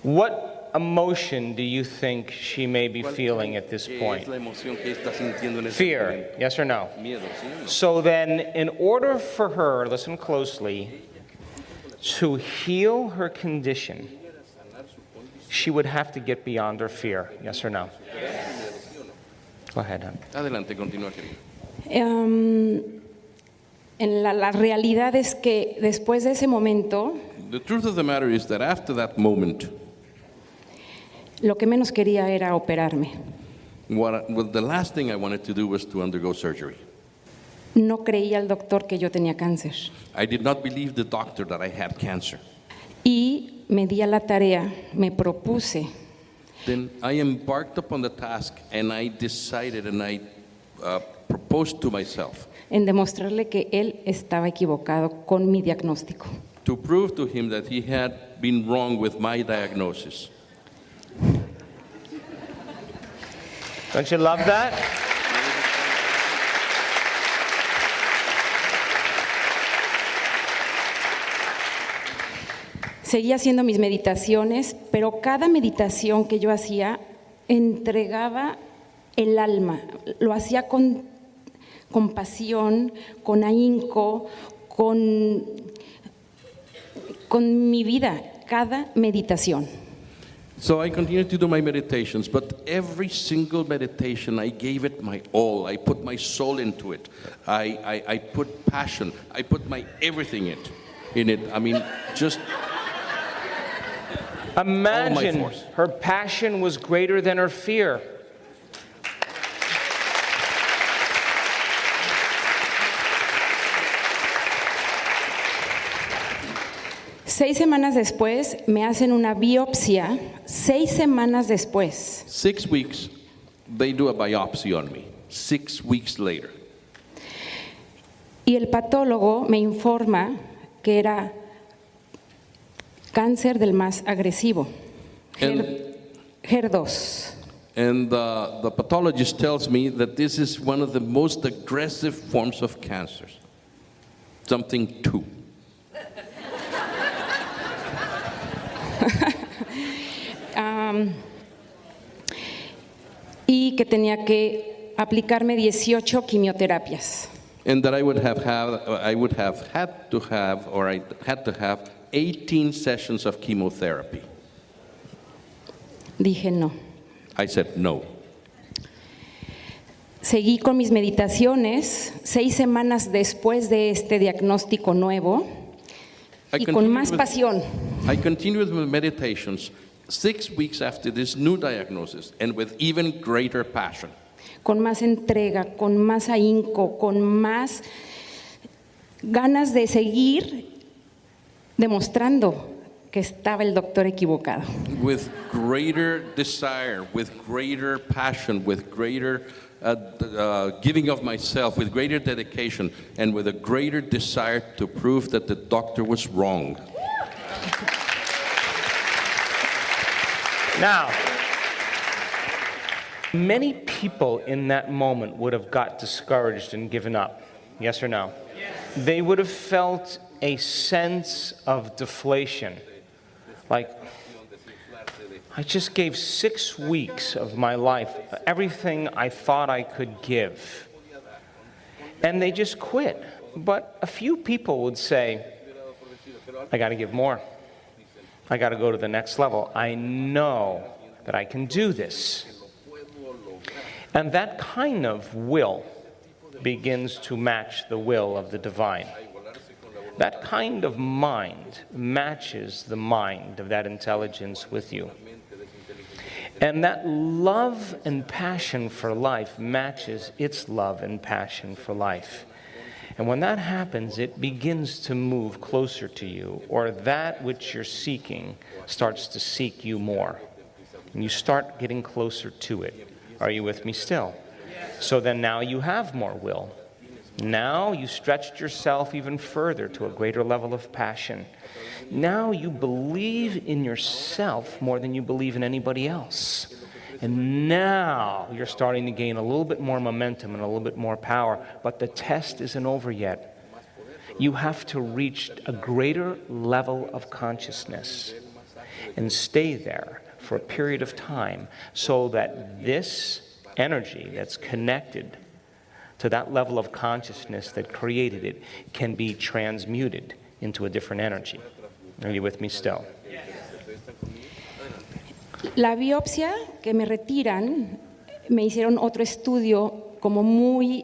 What emotion do you think she may be feeling at this point? Fear, yes or no? Miedo, sí. So then, in order for her, listen closely, to heal her condition, she would have to get beyond her fear, yes or no? Go ahead, hon. Adelante, continúa, querido. La realidad es que después de ese momento, The truth of the matter is that after that moment, lo que menos quería era operarme. the last thing I wanted to do was to undergo surgery. No creía al doctor que yo tenía cáncer. I did not believe the doctor that I had cancer. Y me di a la tarea, me propuse Then I embarked upon the task, and I decided, and I proposed to myself en demostrarle que él estaba equivocado con mi diagnóstico. to prove to him that he had been wrong with my diagnosis. Don't you love that? Seguía haciendo mis meditaciones, pero cada meditación que yo hacía entregaba el alma, lo hacía con pasión, con ahínco, con mi vida, cada meditación. So I continued to do my meditations, but every single meditation, I gave it my all. I put my soul into it. I put passion. I put my everything in it. I mean, just Imagine force. her passion was greater than her fear. Seis semanas después me hacen una biopsia, 6 semanas después. 6 weeks, they do a biopsy on me. 6 weeks later. Y el patólogo me informa que era cáncer del más agresivo, HER2. And the pathologist tells me that this is one of the most aggressive forms of cancer. Something 2. Y que tenía que aplicarme 18 quimioterapias. And that I had to have 18 sessions of chemotherapy. Dije no. I said no. Seguí con mis meditaciones 6 semanas después de este diagnóstico nuevo y con más pasión. I continued with meditations 6 weeks after this new diagnosis and with even greater passion. Con más entrega, con más ahínco, con más ganas de seguir demostrando que estaba el doctor equivocado. With greater desire, with greater passion, with greater giving of myself, with greater dedication, and with a greater desire to prove that the doctor was wrong. Now, many people in that moment would have got discouraged and given up. Yes or no? Yes. They would have felt a sense of deflation. Like, I just gave 6 weeks of my life, everything I thought I could give. And they just quit. But a few people would say, I got to give more. I got to go to the next level. I know that I can do this. And that kind of will begins to match the will of the divine. That kind of mind matches the mind of that intelligence with you. And that love and passion for life matches its love and passion for life. And when that happens, it begins to move closer to you, or that which you're seeking starts to seek you more. And you start getting closer to it. Are you with me still? So then now you have more will. Now you stretched yourself even further to a greater level of passion. Now you believe in yourself more than you believe in anybody else. And now you're starting to gain a little bit more momentum and a little bit more power, but the test isn't over yet. You have to reach a greater level of consciousness and stay there for a period of time so that this energy that's connected to that level of consciousness that created it can be transmuted into a different energy. Are you with me still? La biopsia que me retiran, me hicieron otro estudio como muy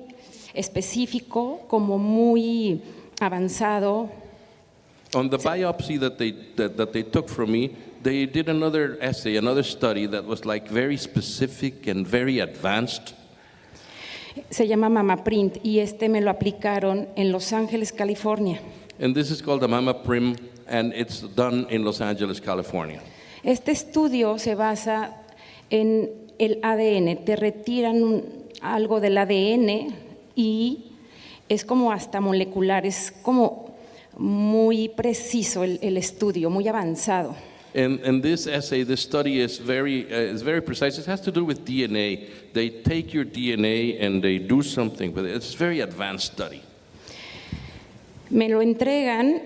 específico, como muy avanzado. On the biopsy that they took from me, they did another essay, another study that was like very specific and very advanced. Se llama Mama Print y me lo aplicaron en Los Ángeles, California. And this is called the Mama Prim, and it's done in Los Angeles, California. Este estudio se basa en el ADN. Te retiran algo del ADN y es como hasta molecular, es como muy preciso el estudio, muy avanzado. And this essay, this study is very precise. It has to do with DNA. They take your DNA and they do something with it. It's a very advanced study. Me lo entregan,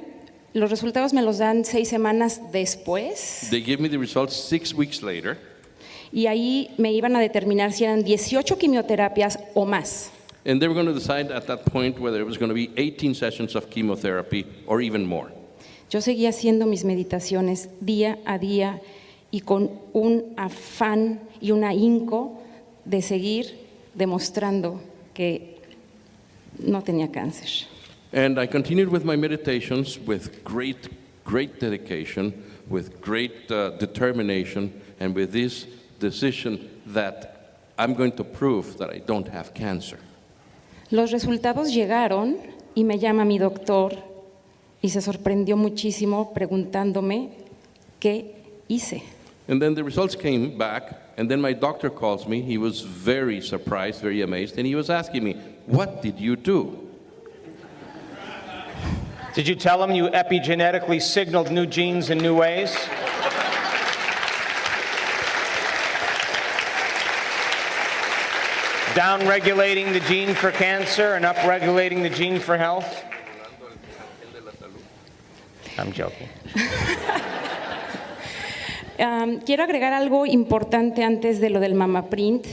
los resultados me los dan 6 semanas después. They give me the results 6 weeks later. Y ahí me iban a determinar si eran 18 quimioterapias o más. And they were going to decide at that point whether it was going to be 18 sessions of chemotherapy or even more. Yo seguía haciendo mis meditaciones día a día y con un afán y un ahínco de seguir demostrando que no tenía cáncer. And I continued with my meditations with great dedication, with great determination, and with this decision that I'm going to prove that I don't have cancer. Los resultados llegaron y me llama mi doctor y se sorprendió muchísimo preguntándome qué hice. And then the results came back, and then my doctor calls me. He was very surprised, very amazed, and he was asking me, "What did you do?" Did you tell him you epigenetically signaled new genes in new ways? Down-regulating the gene for cancer and up-regulating the gene for health? I'm joking. Quiero agregar algo importante antes de lo del Mama Print.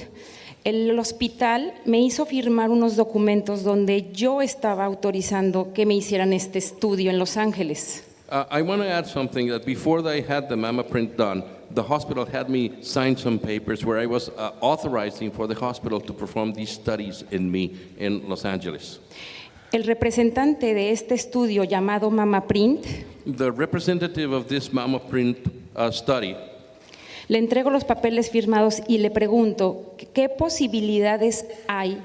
El hospital me hizo firmar unos documentos donde yo estaba autorizando que me hicieran este estudio en Los Ángeles. I want to add something that before I had the Mama Print done, the hospital had me sign some papers where I was authorizing for the hospital to perform these studies in me in Los Angeles. El representante de este estudio llamado Mama Print The representative of this Mama Print study, le entrego los papeles firmados y le pregunto qué posibilidades hay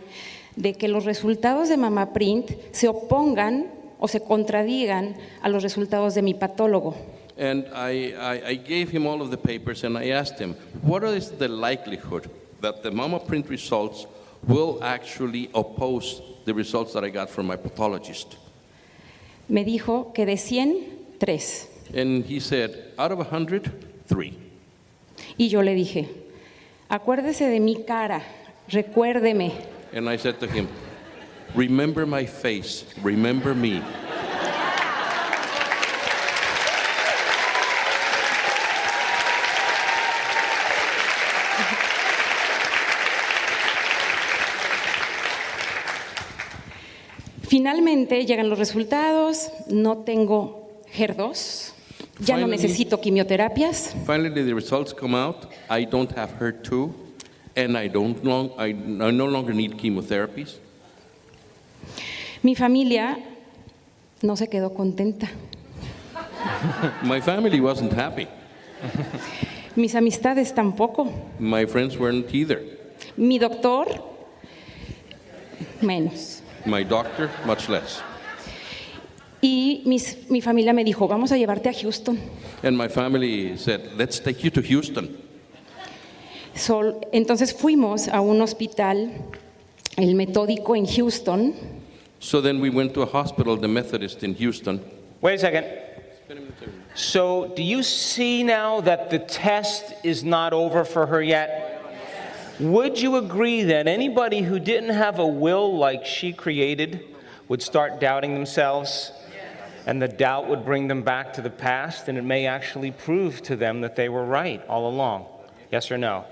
de que los resultados de Mama Print se opongan o se contradigan a los resultados de mi patólogo. and I gave him all of the papers and I asked him, what is the likelihood that the Mama Print results will actually oppose the results that I got from my pathologist? Me dijo que de 100, 3. And he said, out of 100, 3. Y yo le dije, acuérdese de mi cara, recuérdeme. And I said to him, remember my face, remember me. Finalmente llegan los resultados, no tengo HER2, ya no Finally- necesito quimioterapias. Finally, the results come out. I don't have HER2, and I no longer need chemotherapies. Mi familia no se quedó contenta. My family wasn't happy. Mis amistades tampoco. My friends weren't either. Mi doctor, menos. My doctor, much less. Y mi familia me dijo, vamos a llevarte a Houston. And my family said, let's take you to Houston. Entonces fuimos a un hospital, el Metódico en Houston, So then we went to a hospital, the Methodist in Houston. Wait a second. So, do you see now that the test is not over for her yet? Would you agree that anybody who didn't have a will like she created would start doubting themselves? And the doubt would bring them back to the past, and it may actually prove to them that they were right all along. Yes or no?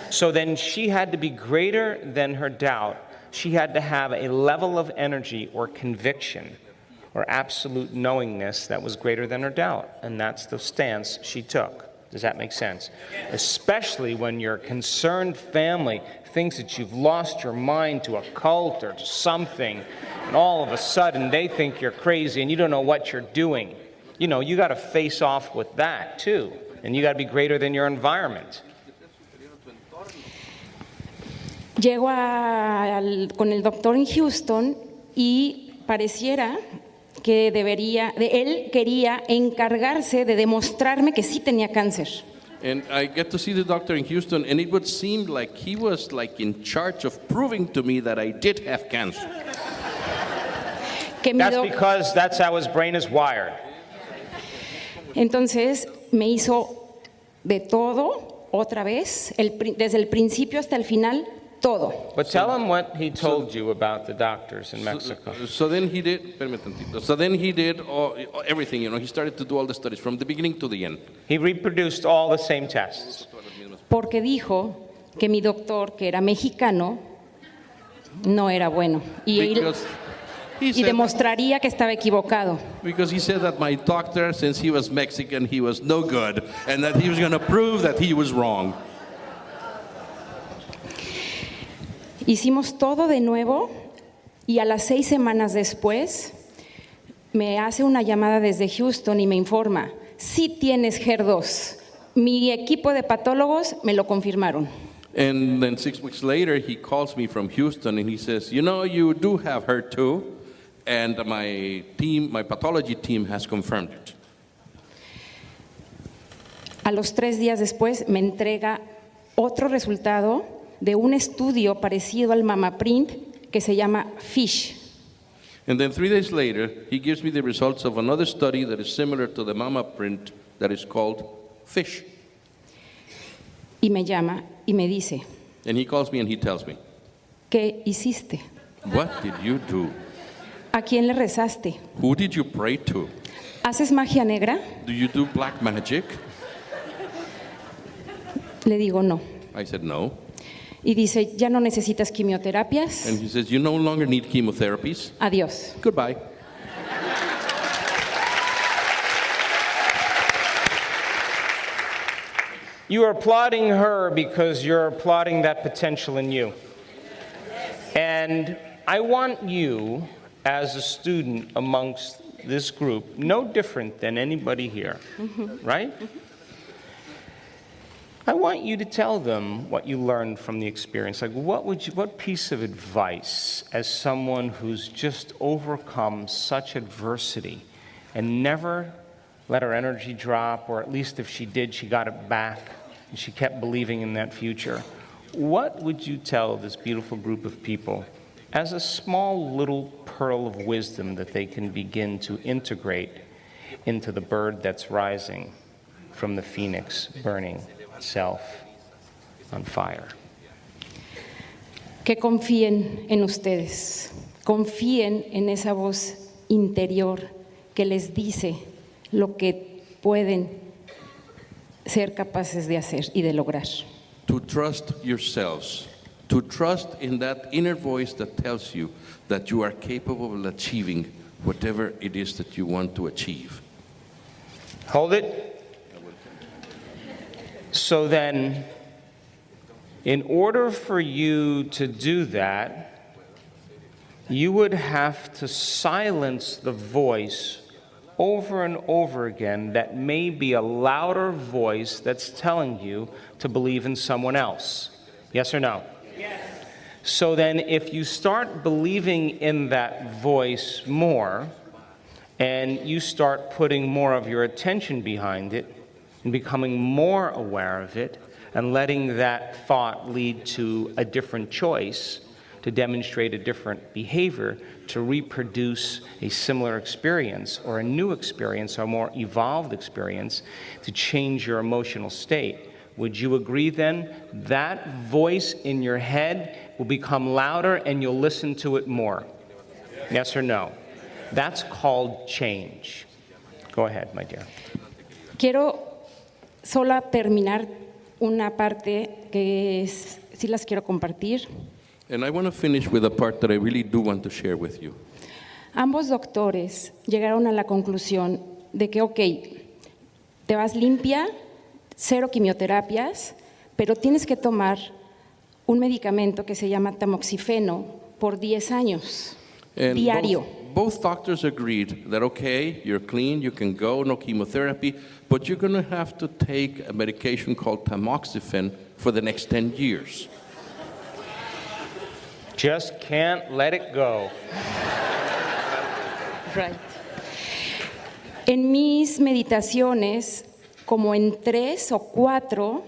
So then she had to be greater than her doubt. She had to have a level of energy or conviction or absolute knowingness that was greater than her doubt. And that's the stance she took. Does that make sense? Especially when your concerned family thinks that you've lost your mind to a cult or to something, and all of a sudden they think you're crazy and you don't know what you're doing. You know, you got to face off with that too. And you got to be greater than your environment. Llego con el doctor en Houston y pareciera que él quería encargarse de demostrarme que sí tenía cáncer. And I get to see the doctor in Houston, and it would seem like he was like in charge of proving to me that I did have cancer. Que mi That's doc- because that's how his brain is wired. Entonces me hizo de todo otra vez, desde el principio hasta el final, todo. But tell him what he told you about the doctors in Mexico. So then he did, espérame tantito. So then he did everything, you know, he started to do all the studies from the beginning to the end. He reproduced all the same tests. Porque dijo que mi doctor, que era mexicano, no era bueno. Because he Y said, demostraría que estaba equivocado. because he said that my doctor, since he was Mexican, he was no good, and that he was going to prove that he was wrong. Hicimos todo de nuevo y a las 6 semanas después me hace una llamada desde Houston y me informa, sí tienes HER2. Mi equipo de patólogos me lo confirmaron. And then 6 weeks later, he calls me from Houston and he says, you know, you do have HER2, and my pathology team has confirmed it. A los 3 días después me entrega otro resultado de un estudio parecido al Mama Print que se llama FISH. And then 3 days later, he gives me the results of another study that is similar to the Mama Print that is called FISH. Y me llama y me dice, And he calls me and he tells me, ¿qué hiciste? what did you do? ¿A quién le rezaste? Who did you pray to? ¿Haces magia negra? Do you do black magic? Le digo no. I said, no. Y dice, ya no necesitas quimioterapias. And he says, you no longer need chemotherapies. Adiós. Goodbye. You are applauding her because you're applauding that potential in you. And I want you, as a student amongst this group, no different than anybody here, right? I want you to tell them what you learned from the experience. Like, what piece of advice, as someone who's just overcome such adversity and never let her energy drop, or at least if she did, she got it back, and she kept believing in that future. What would you tell this beautiful group of people as a small little pearl of wisdom that they can begin to integrate into the bird that's rising from the phoenix burning itself on fire? Que confíen en ustedes, confíen en esa voz interior que les dice lo que pueden ser capaces de hacer y de lograr. To trust yourselves, to trust in that inner voice that tells you that you are capable of achieving whatever it is that you want to achieve. Hold it. So then, in order for you to do that, you would have to silence the voice over and over again that may be a louder voice that's telling you to believe in someone else. Yes or no? Yes. So then if you start believing in that voice more, and you start putting more of your attention behind it, and becoming more aware of it, and letting that thought lead to a different choice, to demonstrate a different behavior, to reproduce a similar experience, or a new experience, or a more evolved experience, to change your emotional state. Would you agree then? That voice in your head will become louder and you'll listen to it more. Yes or no? That's called change. Go ahead, my dear. Quiero solo terminar una parte que sí las quiero compartir. And I want to finish with a part that I really do want to share with you. Ambos doctores llegaron a la conclusión de que, ok, te vas limpia, 0 quimioterapias, pero tienes que tomar un medicamento que se llama tamoxifeno por 10 años, And diario. both doctors agreed that, okay, you're clean, you can go, no chemotherapy, but you're going to have to take a medication called tamoxifen for the next 10 years. Just can't let it go. Right. En mis meditaciones, como en 3 o 4,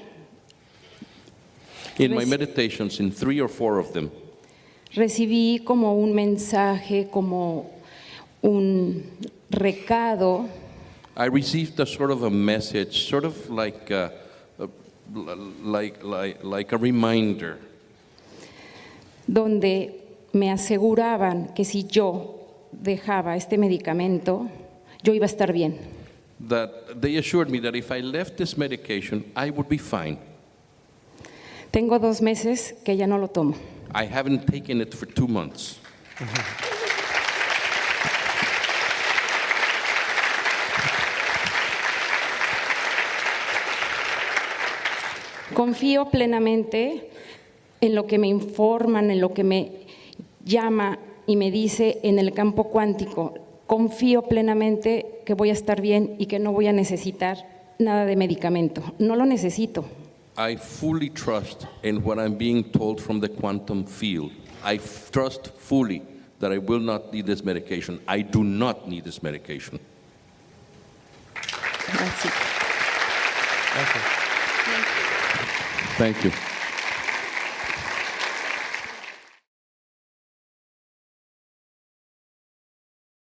In my meditations, in 3 or 4 of them, recibí como un mensaje, como un recado I received a sort of a message, sort of like a reminder, donde me aseguraban que si yo dejaba este medicamento, yo iba a estar bien. that they assured me that if I left this medication, I would be fine. Tengo 2 meses que ya no lo tomo. I haven't taken it for 2 months. Confío plenamente en lo que me informan, en lo que me llama y me dice en el campo cuántico. Confío plenamente que voy a estar bien y que no voy a necesitar nada de medicamento. No lo necesito. I fully trust in what I'm being told from the quantum field. I trust fully that I will not need this medication. I do not need this medication. Así. Thank you.